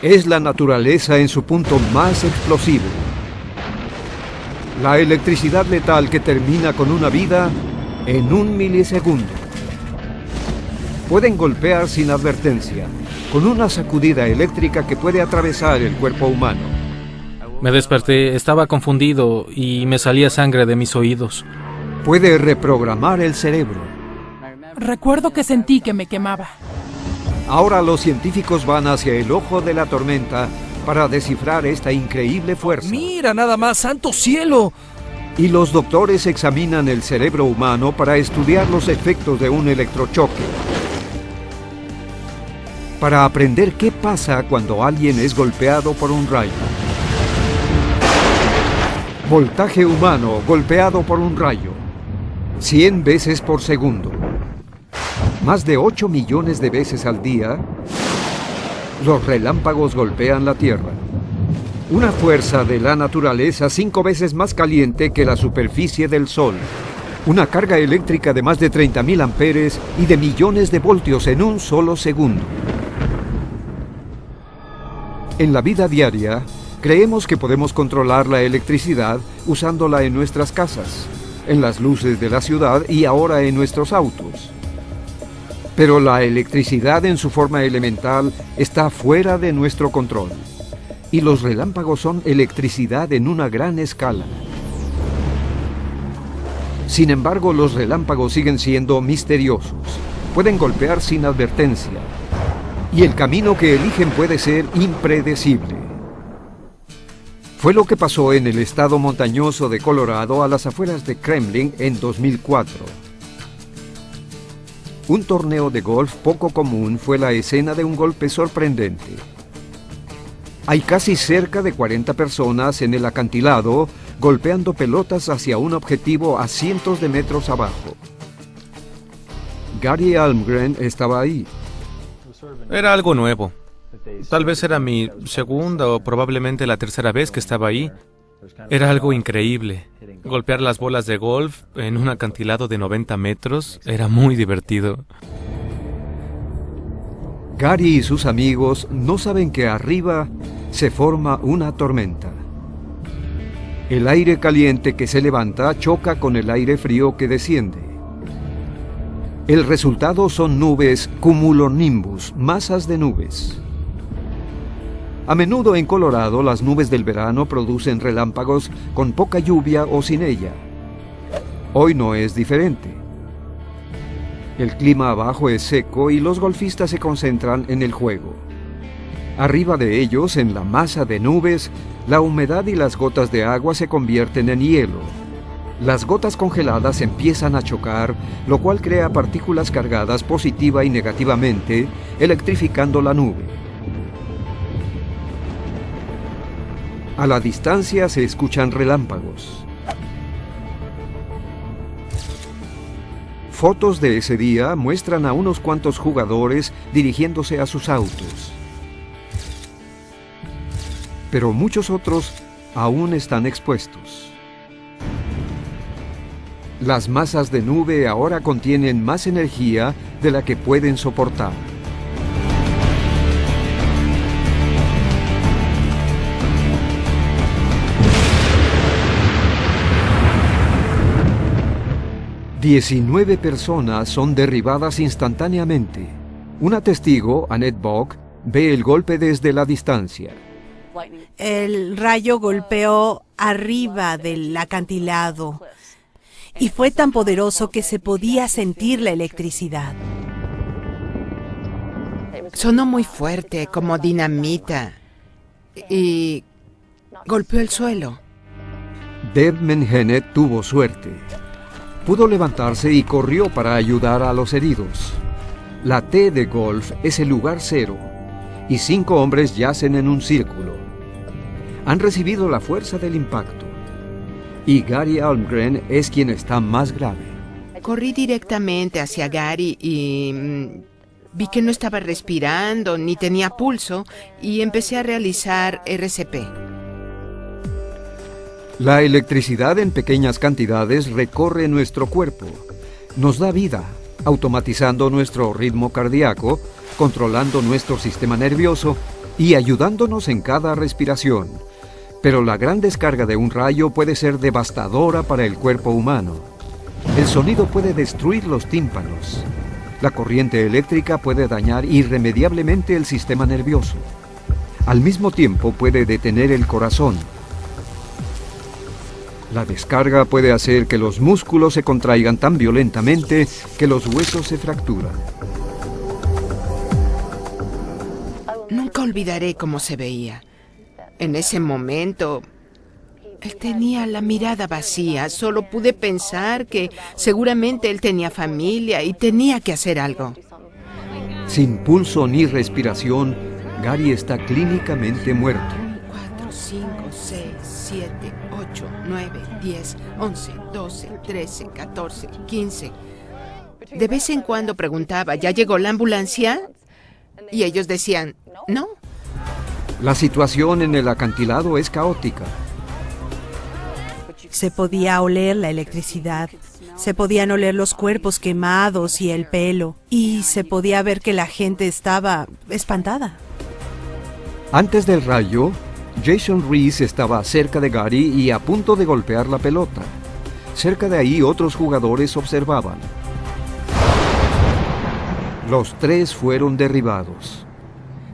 Es la naturaleza en su punto más explosivo. La electricidad letal que termina con una vida en 1 milisegundo. Pueden golpear sin advertencia, con una sacudida eléctrica que puede atravesar el cuerpo humano. Me desperté, estaba confundido y me salía sangre de mis oídos. Puede reprogramar el cerebro. Recuerdo que sentí que me quemaba. Ahora los científicos van hacia el ojo de la tormenta para descifrar esta increíble fuerza. ¡Mira nada más, santo cielo! Y los doctores examinan el cerebro humano para estudiar los efectos de un electrochoque. Para aprender qué pasa cuando alguien es golpeado por un rayo. Voltaje humano golpeado por un rayo. 100 veces por segundo. Más de 8 millones de veces al día, los relámpagos golpean la Tierra. Una fuerza de la naturaleza 5 veces más caliente que la superficie del Sol. Una carga eléctrica de más de 30.000 amperes y de millones de voltios en un solo segundo. En la vida diaria, creemos que podemos controlar la electricidad usándola en nuestras casas, en las luces de la ciudad y ahora en nuestros autos. Pero la electricidad en su forma elemental está fuera de nuestro control. Y los relámpagos son electricidad en una gran escala. Sin embargo, los relámpagos siguen siendo misteriosos. Pueden golpear sin advertencia. Y el camino que eligen puede ser impredecible. Fue lo que pasó en el estado montañoso de Colorado a las afueras de Kremlin en 2004. Un torneo de golf poco común fue la escena de un golpe sorprendente. Hay casi cerca de 40 personas en el acantilado golpeando pelotas hacia un objetivo a cientos de metros abajo. Gary Almgren estaba ahí. Era algo nuevo. Tal vez era mi segunda o probablemente la tercera vez que estaba ahí. Era algo increíble. Golpear las bolas de golf en un acantilado de 90 metros era muy divertido. Gary y sus amigos no saben que arriba se forma una tormenta. El aire caliente que se levanta choca con el aire frío que desciende. El resultado son nubes cumulonimbus, masas de nubes. A menudo en Colorado las nubes del verano producen relámpagos con poca lluvia o sin ella. Hoy no es diferente. El clima abajo es seco y los golfistas se concentran en el juego. Arriba de ellos, en la masa de nubes, la humedad y las gotas de agua se convierten en hielo. Las gotas congeladas empiezan a chocar, lo cual crea partículas cargadas positiva y negativamente, electrificando la nube. A la distancia se escuchan relámpagos. Fotos de ese día muestran a unos cuantos jugadores dirigiéndose a sus autos. Pero muchos otros aún están expuestos. Las masas de nube ahora contienen más energía de la que pueden soportar. ...19 personas son derribadas instantáneamente. Una testigo, Annette Bock, ve el golpe desde la distancia. El rayo golpeó arriba del acantilado y fue tan poderoso que se podía sentir la electricidad. Sonó muy fuerte, como dinamita, y golpeó el suelo. Deb Mengenet tuvo suerte. Pudo levantarse y corrió para ayudar a los heridos. La T de golf es el lugar cero, y 5 hombres yacen en un círculo. Han recibido la fuerza del impacto, y Gary Almgren es quien está más grave. Corrí directamente hacia Gary y vi que no estaba respirando ni tenía pulso, y empecé a realizar RCP. La electricidad en pequeñas cantidades recorre nuestro cuerpo, nos da vida, automatizando nuestro ritmo cardíaco, controlando nuestro sistema nervioso y ayudándonos en cada respiración. Pero la gran descarga de un rayo puede ser devastadora para el cuerpo humano. El sonido puede destruir los tímpanos. La corriente eléctrica puede dañar irremediablemente el sistema nervioso. Al mismo tiempo puede detener el corazón. La descarga puede hacer que los músculos se contraigan tan violentamente que los huesos se fracturan. Nunca olvidaré cómo se veía. En ese momento, él tenía la mirada vacía. Solo pude pensar que seguramente él tenía familia y tenía que hacer algo. Sin pulso ni respiración, Gary está clínicamente muerto. 4, 5, 6, 7, 8, 9, 10, 11, 12, 13, 14, 15. De vez en cuando preguntaba, ¿ya llegó la ambulancia? Y ellos decían, no. La situación en el acantilado es caótica. Se podía oler la electricidad, se podían oler los cuerpos quemados y el pelo, y se podía ver que la gente estaba espantada. Antes del rayo, Jason Reese estaba cerca de Gary y a punto de golpear la pelota. Cerca de ahí otros jugadores observaban. Los tres fueron derribados.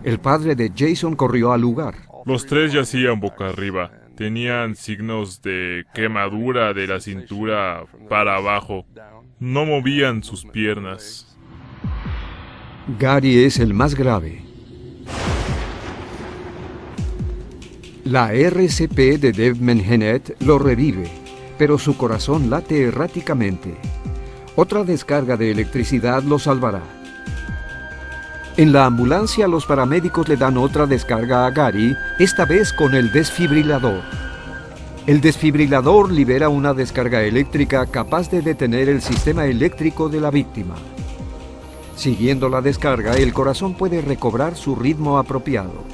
El padre de Jason corrió al lugar. Los tres yacían boca arriba. Tenían signos de quemadura de la cintura para abajo. No movían sus piernas. Gary es el más grave. La RCP de Dave Mengenet lo revive, pero su corazón late erráticamente. Otra descarga de electricidad lo salvará. En la ambulancia, los paramédicos le dan otra descarga a Gary, esta vez con el desfibrilador. El desfibrilador libera una descarga eléctrica capaz de detener el sistema eléctrico de la víctima. Siguiendo la descarga, el corazón puede recobrar su ritmo apropiado.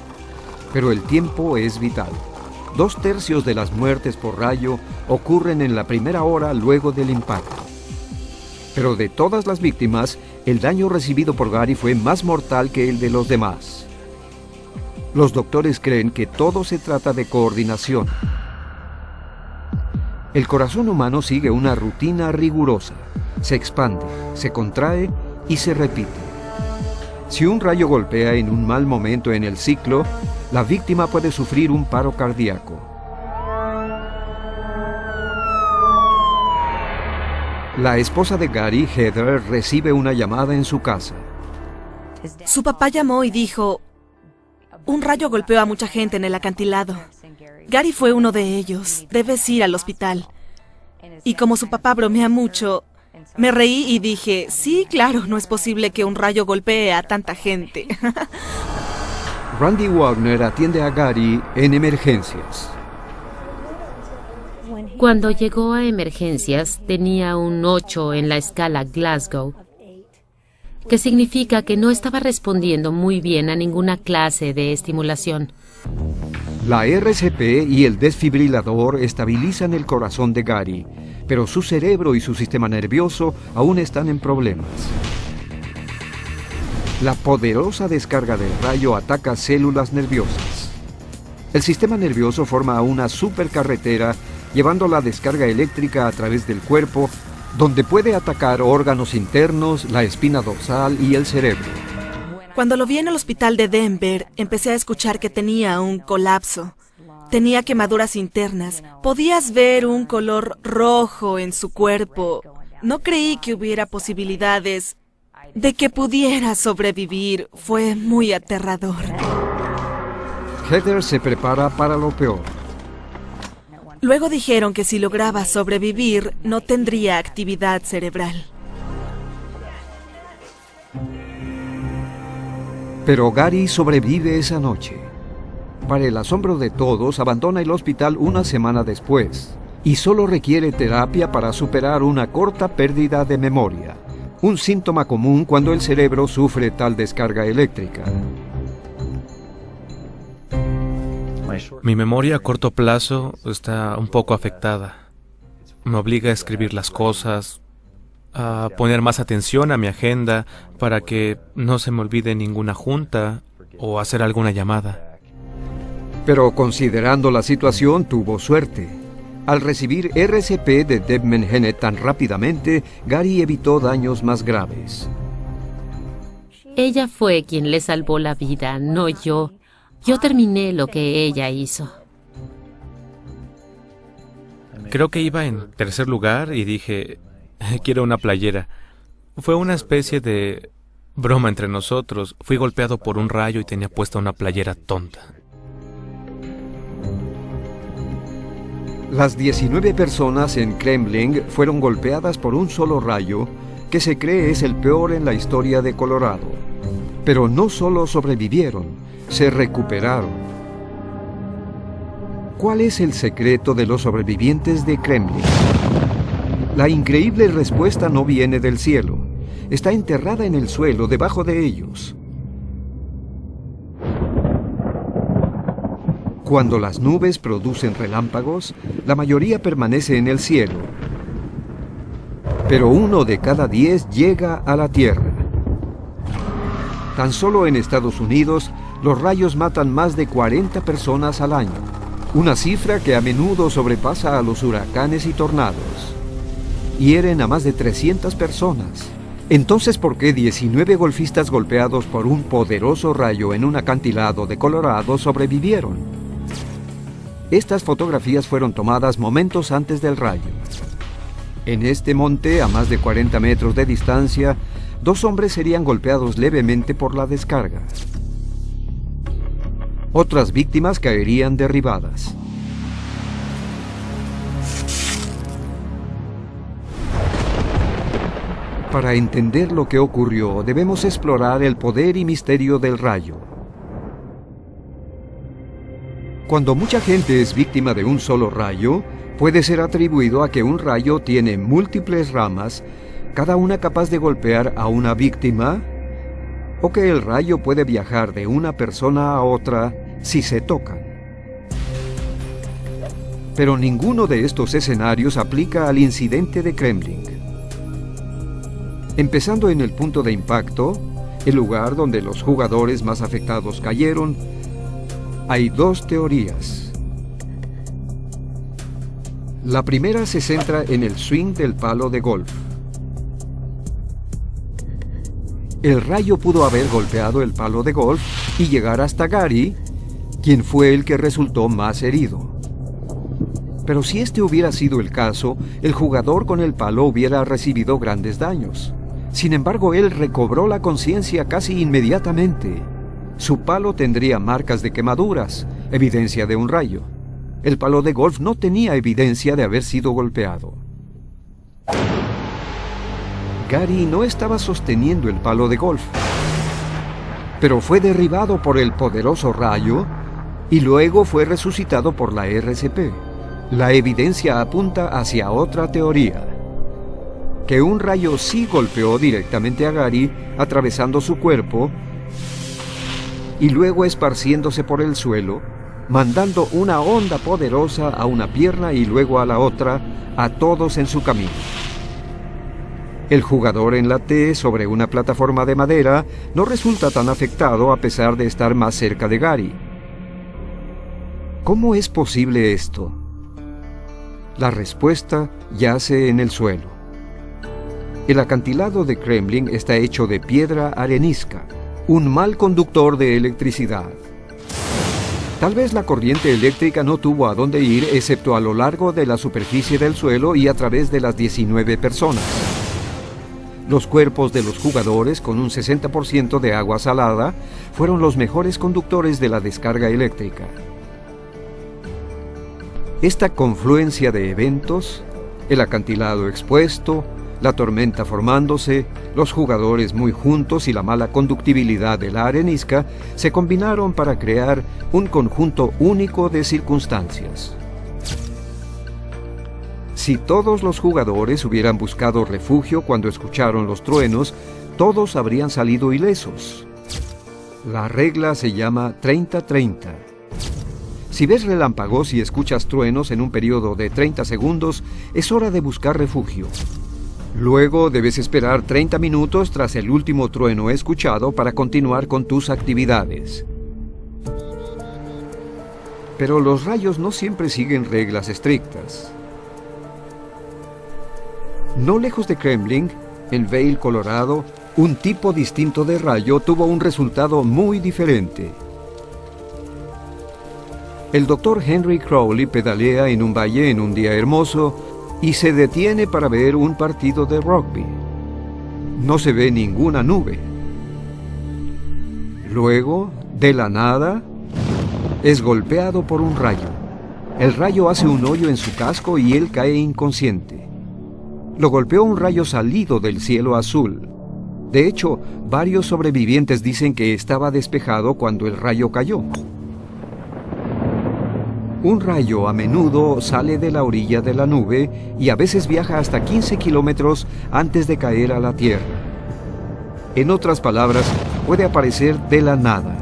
Pero el tiempo es vital. 2/3 de las muertes por rayo ocurren en la primera hora luego del impacto. Pero de todas las víctimas, el daño recibido por Gary fue más mortal que el de los demás. Los doctores creen que todo se trata de coordinación. El corazón humano sigue una rutina rigurosa. Se expande, se contrae y se repite. Si un rayo golpea en un mal momento en el ciclo, la víctima puede sufrir un paro cardíaco. La esposa de Gary, Heather, recibe una llamada en su casa. Su papá llamó y dijo, un rayo golpeó a mucha gente en el acantilado. Gary fue uno de ellos. Debes ir al hospital. Y como su papá bromea mucho, me reí y dije, sí, claro, no es posible que un rayo golpee a tanta gente. Randy Wagner atiende a Gary en emergencias. Cuando llegó a emergencias, tenía un 8 en la escala Glasgow, que significa que no estaba respondiendo muy bien a ninguna clase de estimulación. La RCP y el desfibrilador estabilizan el corazón de Gary, pero su cerebro y su sistema nervioso aún están en problemas. La poderosa descarga del rayo ataca células nerviosas. El sistema nervioso forma una supercarretera llevando la descarga eléctrica a través del cuerpo, donde puede atacar órganos internos, la espina dorsal y el cerebro. Cuando lo vi en el hospital de Denver, empecé a escuchar que tenía un colapso. Tenía quemaduras internas. Podías ver un color rojo en su cuerpo. No creí que hubiera posibilidades de que pudiera sobrevivir. Fue muy aterrador. Heather se prepara para lo peor. Luego dijeron que si lograba sobrevivir, no tendría actividad cerebral. Pero Gary sobrevive esa noche. Para el asombro de todos, abandona el hospital una semana después y solo requiere terapia para superar una corta pérdida de memoria, un síntoma común cuando el cerebro sufre tal descarga eléctrica. Mi memoria a corto plazo está un poco afectada. Me obliga a escribir las cosas, a poner más atención a mi agenda para que no se me olvide ninguna junta o hacer alguna llamada. Pero considerando la situación, tuvo suerte. Al recibir RCP de Deb Mengenet tan rápidamente, Gary evitó daños más graves. Ella fue quien le salvó la vida, no yo. Yo terminé lo que ella hizo. Creo que iba en tercer lugar y dije, quiero una playera. Fue una especie de broma entre nosotros. Fui golpeado por un rayo y tenía puesta una playera tonta. Las 19 personas en Kremlin fueron golpeadas por un solo rayo, que se cree es el peor en la historia de Colorado. Pero no solo sobrevivieron, se recuperaron. ¿Cuál es el secreto de los sobrevivientes de Kremlin? La increíble respuesta no viene del cielo. Está enterrada en el suelo debajo de ellos. Cuando las nubes producen relámpagos, la mayoría permanece en el cielo. Pero 1 de cada 10 llega a la tierra. Tan solo en Estados Unidos, los rayos matan más de 40 personas al año, una cifra que a menudo sobrepasa a los huracanes y tornados. Hieren a más de 300 personas. Entonces, ¿por qué 19 golfistas golpeados por un poderoso rayo en un acantilado de Colorado sobrevivieron? Estas fotografías fueron tomadas momentos antes del rayo. En este monte, a más de 40 metros de distancia, 2 hombres serían golpeados levemente por la descarga. Otras víctimas caerían derribadas. Para entender lo que ocurrió, debemos explorar el poder y misterio del rayo. Cuando mucha gente es víctima de un solo rayo, puede ser atribuido a que un rayo tiene múltiples ramas, cada una capaz de golpear a una víctima, o que el rayo puede viajar de una persona a otra si se tocan. Pero ninguno de estos escenarios aplica al incidente de Kremlin. Empezando en el punto de impacto, el lugar donde los jugadores más afectados cayeron, hay 2 teorías. La primera se centra en el swing del palo de golf. El rayo pudo haber golpeado el palo de golf y llegar hasta Gary, quien fue el que resultó más herido. Pero si este hubiera sido el caso, el jugador con el palo hubiera recibido grandes daños. Sin embargo, él recobró la conciencia casi inmediatamente. Su palo tendría marcas de quemaduras, evidencia de un rayo. El palo de golf no tenía evidencia de haber sido golpeado. Gary no estaba sosteniendo el palo de golf, pero fue derribado por el poderoso rayo y luego fue resucitado por la RCP. La evidencia apunta hacia otra teoría, que un rayo sí golpeó directamente a Gary, atravesando su cuerpo y luego esparciéndose por el suelo, mandando una onda poderosa a una pierna y luego a la otra, a todos en su camino. El jugador en la T sobre una plataforma de madera no resulta tan afectado a pesar de estar más cerca de Gary. ¿Cómo es posible esto? La respuesta yace en el suelo. El acantilado de Kremlin está hecho de piedra arenisca, un mal conductor de electricidad. Tal vez la corriente eléctrica no tuvo a dónde ir excepto a lo largo de la superficie del suelo y a través de las 19 personas. Los cuerpos de los jugadores, con un 60% de agua salada, fueron los mejores conductores de la descarga eléctrica. Esta confluencia de eventos, el acantilado expuesto, la tormenta formándose, los jugadores muy juntos y la mala conductibilidad de la arenisca se combinaron para crear un conjunto único de circunstancias. Si todos los jugadores hubieran buscado refugio cuando escucharon los truenos, todos habrían salido ilesos. La regla se llama 30-30. Si ves relámpagos y escuchas truenos en un periodo de 30 segundos, es hora de buscar refugio. Luego debes esperar 30 minutos tras el último trueno escuchado para continuar con tus actividades. Pero los rayos no siempre siguen reglas estrictas. No lejos de Kremlin, en Vail, Colorado, un tipo distinto de rayo tuvo un resultado muy diferente. El doctor Henry Crowley pedalea en un valle en un día hermoso y se detiene para ver un partido de rugby. No se ve ninguna nube. Luego, de la nada, es golpeado por un rayo. El rayo hace un hoyo en su casco y él cae inconsciente. Lo golpeó un rayo salido del cielo azul. De hecho, varios sobrevivientes dicen que estaba despejado cuando el rayo cayó. Un rayo a menudo sale de la orilla de la nube y a veces viaja hasta 15 kilómetros antes de caer a la Tierra. En otras palabras, puede aparecer de la nada.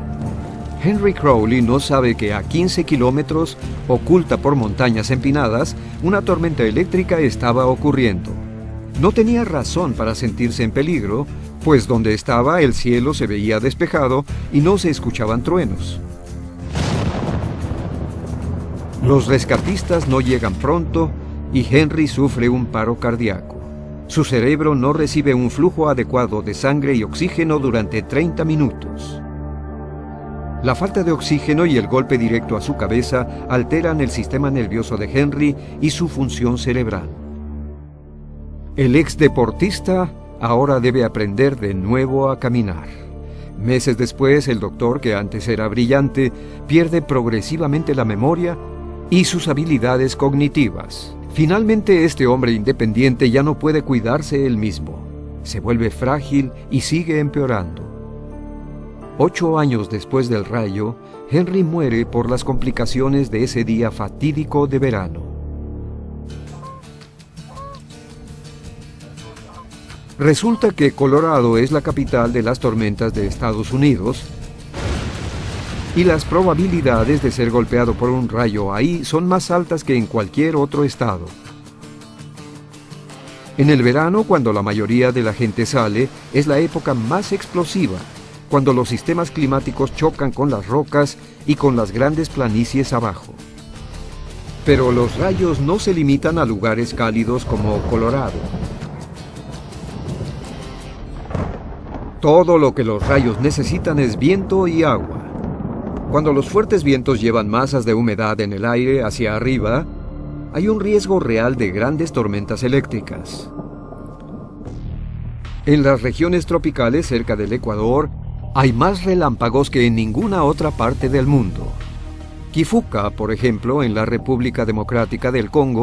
Henry Crowley no sabe que a 15 kilómetros, oculta por montañas empinadas, una tormenta eléctrica estaba ocurriendo. No tenía razón para sentirse en peligro, pues donde estaba el cielo se veía despejado y no se escuchaban truenos. Los rescatistas no llegan pronto y Henry sufre un paro cardíaco. Su cerebro no recibe un flujo adecuado de sangre y oxígeno durante 30 minutos. La falta de oxígeno y el golpe directo a su cabeza alteran el sistema nervioso de Henry y su función cerebral. El ex deportista ahora debe aprender de nuevo a caminar. Meses después, el doctor, que antes era brillante, pierde progresivamente la memoria y sus habilidades cognitivas. Finalmente, este hombre independiente ya no puede cuidarse él mismo. Se vuelve frágil y sigue empeorando. 8 años después del rayo, Henry muere por las complicaciones de ese día fatídico de verano. Resulta que Colorado es la capital de las tormentas de Estados Unidos y las probabilidades de ser golpeado por un rayo ahí son más altas que en cualquier otro estado. En el verano, cuando la mayoría de la gente sale, es la época más explosiva, cuando los sistemas climáticos chocan con las rocas y con las grandes planicies abajo. Pero los rayos no se limitan a lugares cálidos como Colorado. Todo lo que los rayos necesitan es viento y agua. Cuando los fuertes vientos llevan masas de humedad en el aire hacia arriba, hay un riesgo real de grandes tormentas eléctricas. En las regiones tropicales cerca del Ecuador, hay más relámpagos que en ninguna otra parte del mundo. Kifuka, por ejemplo, en la República Democrática del Congo,